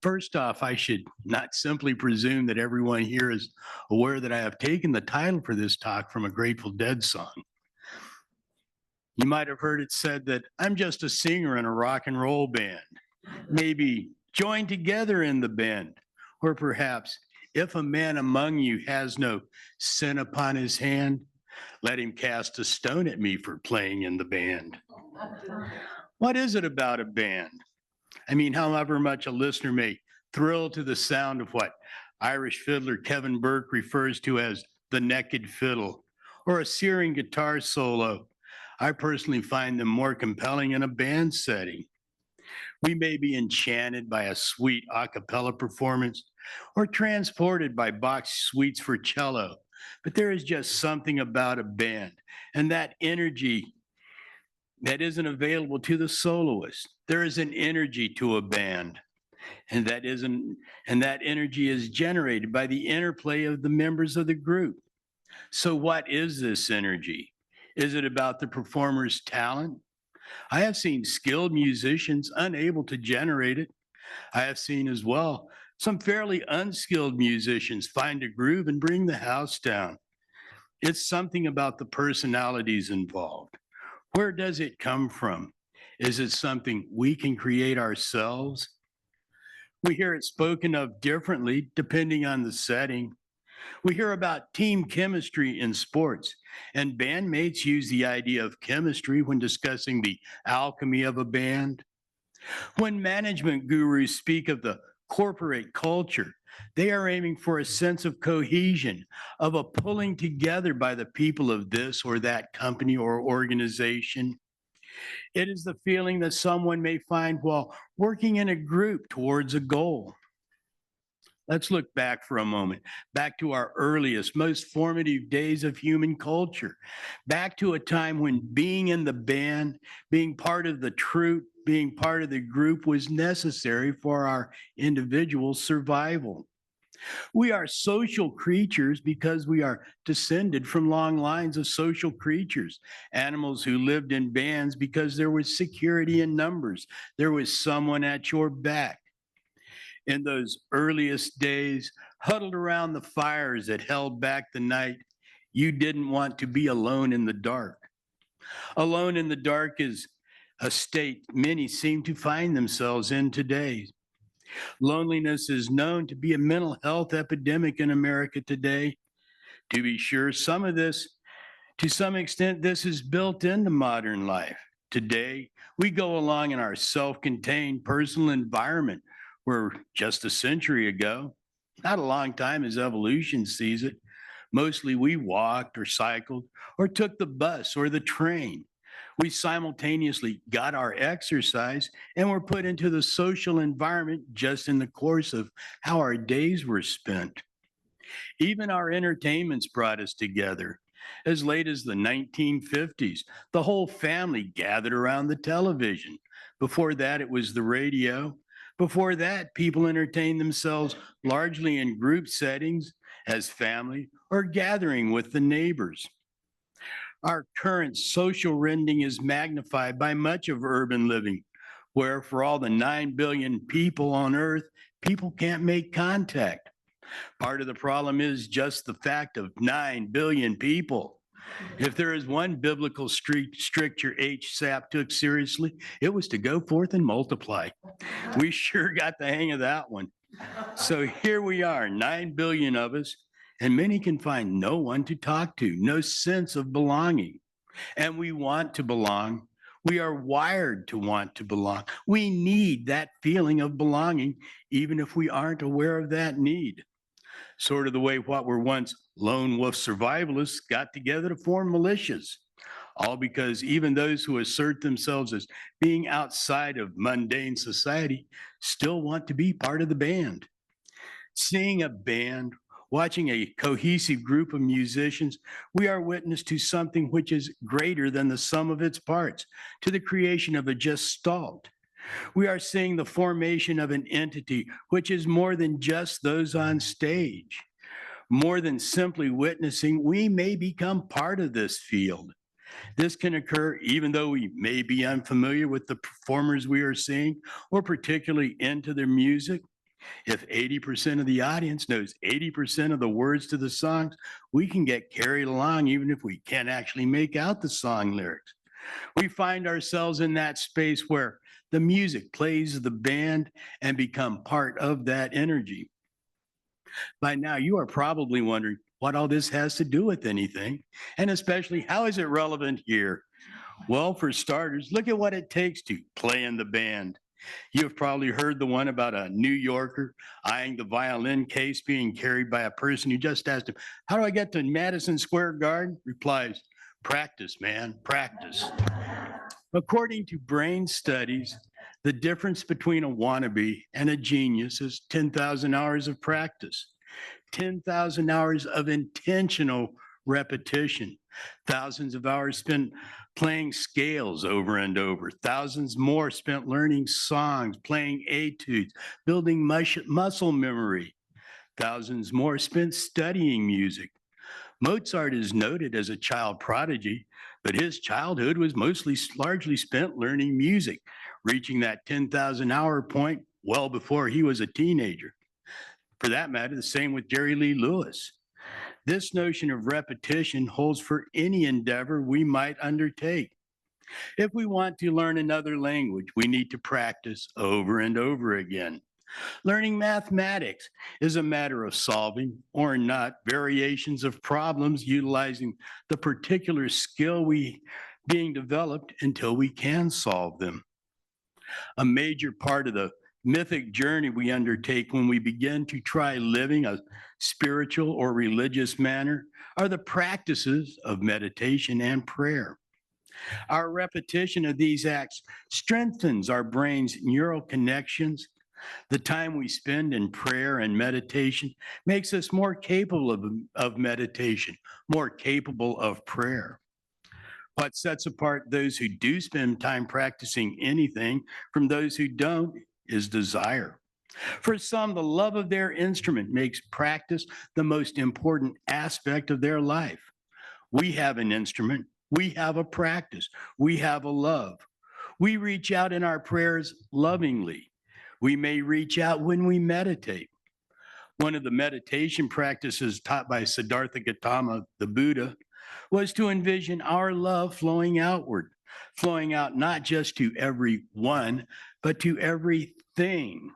First off, I should not simply presume that everyone here is aware that I have taken the title for this talk from a Grateful Dead song. You might have heard it said that I'm just a singer in a rock and roll band. Maybe join together in the band. Or perhaps, if a man among you has no sin upon his hand, let him cast a stone at me for playing in the band. What is it about a band? I mean, however much a listener may thrill to the sound of what Irish fiddler Kevin Burke refers to as the naked fiddle or a searing guitar solo, I personally find them more compelling in a band setting. We may be enchanted by a sweet a cappella performance or transported by Bach's suites for cello, but there is just something about a band and that energy that isn't available to the soloist. There is an energy to a band, and that energy is generated by the interplay of the members of the group. So what is this energy? Is it about the performer's talent? I have seen skilled musicians unable to generate it. I have seen as well some fairly unskilled musicians find a groove and bring the house down. It's something about the personalities involved. Where does it come from? Is it something we can create ourselves? We hear it spoken of differently depending on the setting. We hear about team chemistry in sports, and bandmates use the idea of chemistry when discussing the alchemy of a band. When management gurus speak of the corporate culture, they are aiming for a sense of cohesion, of a pulling together by the people of this or that company or organization. It is the feeling that someone may find while working in a group towards a goal. Let's look back for a moment, back to our earliest, most formative days of human culture, back to a time when being in the band, being part of the troupe, being part of the group was necessary for our individual survival. We are social creatures because we are descended from long lines of social creatures, animals who lived in bands because there was security in numbers. There was someone at your back. In those earliest days, huddled around the fires that held back the night, you didn't want to be alone in the dark. Alone in the dark is a state many seem to find themselves in today. Loneliness is known to be a mental health epidemic in America today. To be sure, some of this, to some extent, this is built into modern life. Today, we go along in our self contained personal environment where just a century ago, not a long time as evolution sees it, mostly we walked or cycled or took the bus or the train. We simultaneously got our exercise and were put into the social environment just in the course of how our days were spent. Even our entertainments brought us together. As late as the 1950s, the whole family gathered around the television. Before that, it was the radio. Before that, people entertained themselves largely in group settings as family or gathering with the neighbors. Our current social rending is magnified by much of urban living, where for all the 9 billion people on earth, people can't make contact. Part of the problem is just the fact of 9 billion people. If there is one biblical stricture HSAP took seriously, it was to go forth and multiply. We sure got the hang of that one. So here we are, 9 billion of us, and many can find no one to talk to, no sense of belonging. And we want to belong. We are wired to want to belong. We need that feeling of belonging, even if we aren't aware of that need. Sort of the way what were once lone wolf survivalists got together to form militias. All because even those who assert themselves as being outside of mundane society still want to be part of the band. Seeing a band, watching a cohesive group of musicians, we are witness to something which is greater than the sum of its parts, to the creation of a gestalt. We are seeing the formation of an entity which is more than just those on stage. More than simply witnessing, we may become part of this field. This can occur even though we may be unfamiliar with the performers we are seeing or particularly into their music. If 80% of the audience knows 80% of the words to the songs, we can get carried along even if we can't actually make out the song lyrics. We find ourselves in that space where the music plays the band and become part of that energy. By now, you are probably wondering what all this has to do with anything, and especially how is it relevant here? Well, for starters, look at what it takes to play in the band. You've probably heard the one about a New Yorker eyeing the violin case being carried by a person who just asked him, "How do I get to Madison Square Garden?" Replies, "Practice, man, practice." According to brain studies, the difference between a wannabe and a genius is 10,000 hours of practice, 10,000 hours of intentional repetition, thousands of hours spent playing scales over and over, thousands more spent learning songs, playing etudes, building muscle memory, thousands more spent studying music. Mozart is noted as a child prodigy, but his childhood was largely spent learning music, reaching that 10,000 hour point well before he was a teenager. For that matter, the same with Jerry Lee Lewis. This notion of repetition holds for any endeavor we might undertake. If we want to learn another language, we need to practice over and over again. Learning mathematics is a matter of solving or not variations of problems utilizing the particular skill we being developed until we can solve them. A major part of the mythic journey we undertake when we begin to try living a spiritual or religious manner are the practices of meditation and prayer. Our repetition of these acts strengthens our brain's neural connections. The time we spend in prayer and meditation makes us more capable of meditation, more capable of prayer. What sets apart those who do spend time practicing anything from those who don't is desire. For some, the love of their instrument makes practice the most important aspect of their life. We have an instrument, we have a practice, we have a love. We reach out in our prayers lovingly. We may reach out when we meditate. One of the meditation practices taught by Siddhartha Gautama, the Buddha, was to envision our love flowing outward, flowing out not just to everyone, but to everything.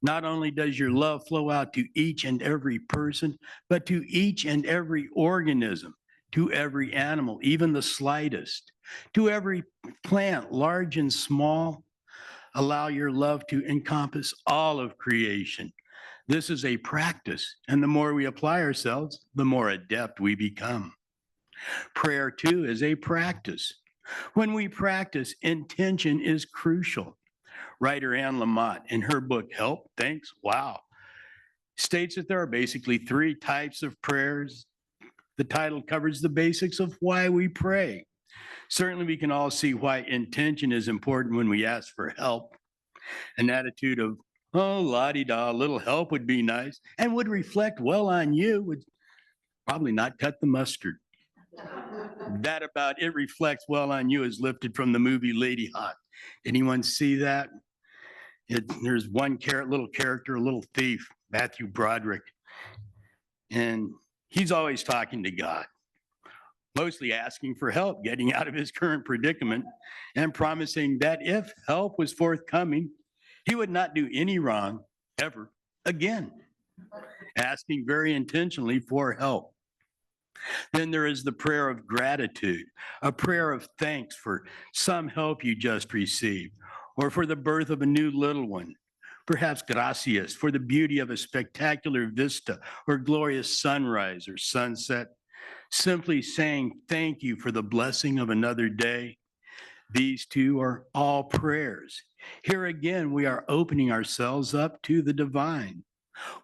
Not only does your love flow out to each and every person, but to each and every organism, to every animal, even the slightest, to every plant, large and small. Allow your love to encompass all of creation. This is a practice, and the more we apply ourselves, the more adept we become. Prayer, too, is a practice. When we practice, intention is crucial. Writer Anne Lamott, in her book, Help, Thanks, Wow, states that there are basically three types of prayers. The title covers the basics of why we pray. Certainly, we can all see why intention is important when we ask for help. An attitude of, oh, la-di-da, a little help would be nice and would reflect well on you would probably not cut the mustard. That about it reflects well on you is lifted from the movie Lady Hawk. Anyone see that? There's one little character, a little thief, Matthew Broderick, and he's always talking to God, mostly asking for help getting out of his current predicament and promising that if help was forthcoming, he would not do any wrong ever again, asking very intentionally for help. Then there is the prayer of gratitude, a prayer of thanks for some help you just received, or for the birth of a new little one. Perhaps gracias for the beauty of a spectacular vista or glorious sunrise or sunset. Simply saying thank you for the blessing of another day. These two are all prayers. Here again, we are opening ourselves up to the divine.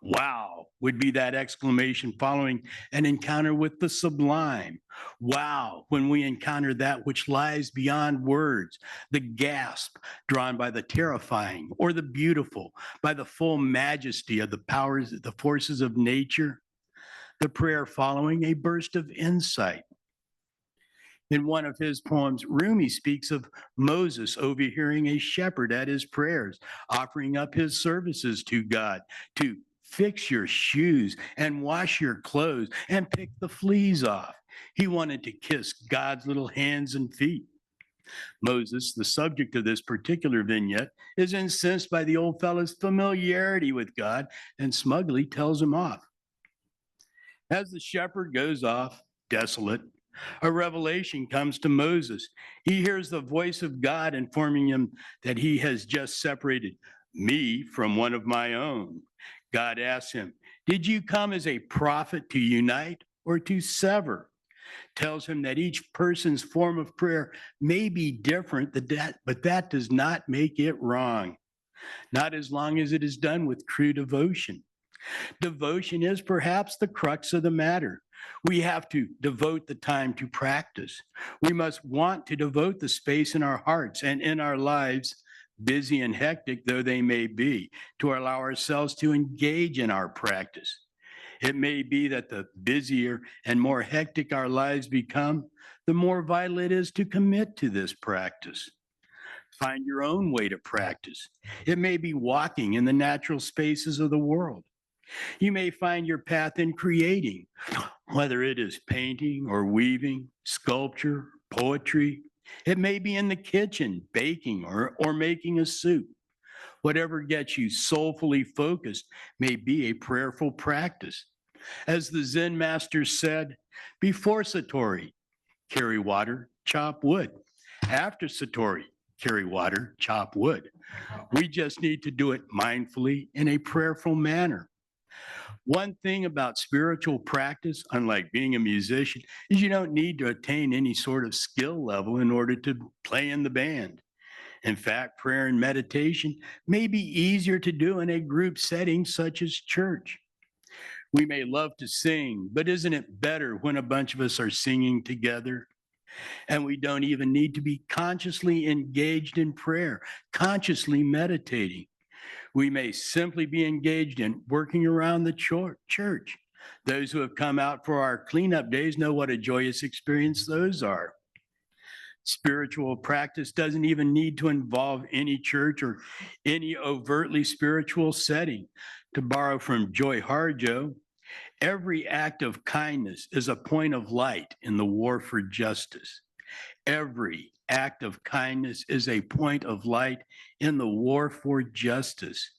Wow would be that exclamation following an encounter with the sublime. Wow, when we encounter that which lies beyond words, the gasp drawn by the terrifying or the beautiful, by the full majesty of the powers, the forces of nature. The prayer following a burst of insight. In one of his poems, Rumi speaks of Moses overhearing a shepherd at his prayers, offering up his services to God to fix your shoes and wash your clothes and pick the fleas off. He wanted to kiss God's little hands and feet. Moses, the subject of this particular vignette, is incensed by the old fellow's familiarity with God and smugly tells him off. As the shepherd goes off, desolate, a revelation comes to Moses. He hears the voice of God informing him that he has just separated me from one of my own. God asks him, "Did you come as a prophet to unite or to sever?" Tells him that each person's form of prayer may be different, but that does not make it wrong. Not as long as it is done with true devotion. Devotion is perhaps the crux of the matter. We have to devote the time to practice. We must want to devote the space in our hearts and in our lives, busy and hectic though they may be, to allow ourselves to engage in our practice. It may be that the busier and more hectic our lives become, the more vital it is to commit to this practice. Find your own way to practice. It may be walking in the natural spaces of the world. You may find your path in creating, whether it is painting or weaving, sculpture, poetry. It may be in the kitchen, baking or making a soup. Whatever gets you soulfully focused may be a prayerful practice. As the Zen master said, before Satori, carry water, chop wood. After Satori, carry water, chop wood. We just need to do it mindfully in a prayerful manner. One thing about spiritual practice, unlike being a musician, is you don't need to attain any sort of skill level in order to play in the band. In fact, prayer and meditation may be easier to do in a group setting such as church. We may love to sing, but isn't it better when a bunch of us are singing together? And we don't even need to be consciously engaged in prayer, consciously meditating. We may simply be engaged in working around the church. Those who have come out for our cleanup days know what a joyous experience those are. Spiritual practice doesn't even need to involve any church or any overtly spiritual setting. To borrow from Joy Harjo, every act of kindness is a point of light in the war for justice. Every act of kindness is a point of light in the war for justice.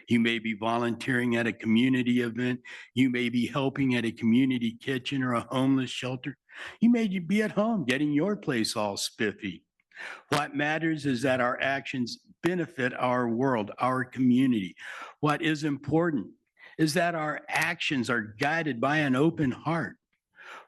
You may be volunteering at a community event. You may be helping at a community kitchen or a homeless shelter. You may be at home getting your place all spiffy. What matters is that our actions benefit our world, our community. What is important is that our actions are guided by an open heart.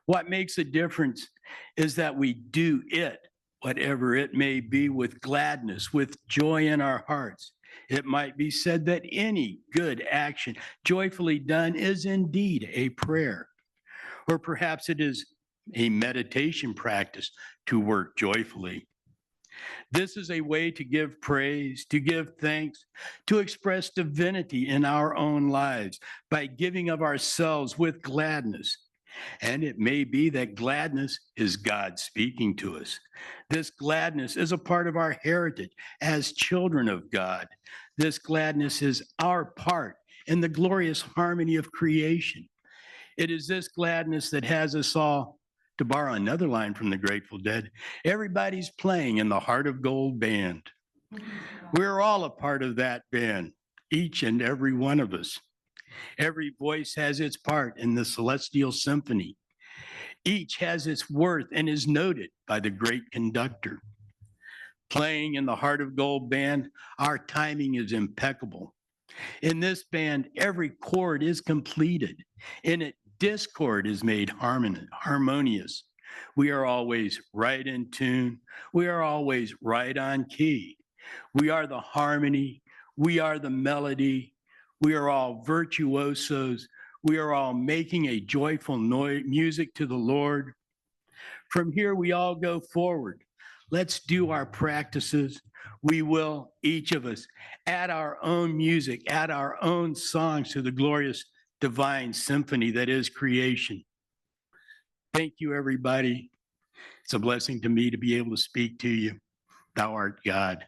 What makes a difference is that we do it, whatever it may be, with gladness, with joy in our hearts. It might be said that any good action joyfully done is indeed a prayer. Or perhaps it is a meditation practice to work joyfully. This is a way to give praise, to give thanks, to express divinity in our own lives by giving of ourselves with gladness. And it may be that gladness is God speaking to us. This gladness is a part of our heritage as children of God. This gladness is our part in the glorious harmony of creation. It is this gladness that has us all, to borrow another line from the Grateful Dead, everybody's playing in the Heart of Gold band. We're all a part of that band, each and every one of us. Every voice has its part in the celestial symphony. Each has its worth and is noted by the great conductor. Playing in the Heart of Gold band, our timing is impeccable. In this band, every chord is completed. In it, discord is made harmonious. We are always right in tune. We are always right on key. We are the harmony. We are the melody. We are all virtuosos. We are all making a joyful music to the Lord. From here, we all go forward. Let's do our practices. We will, each of us, add our own music, add our own songs to the glorious divine symphony that is creation. Thank you, everybody. It's a blessing to me to be able to speak to you. Thou art God.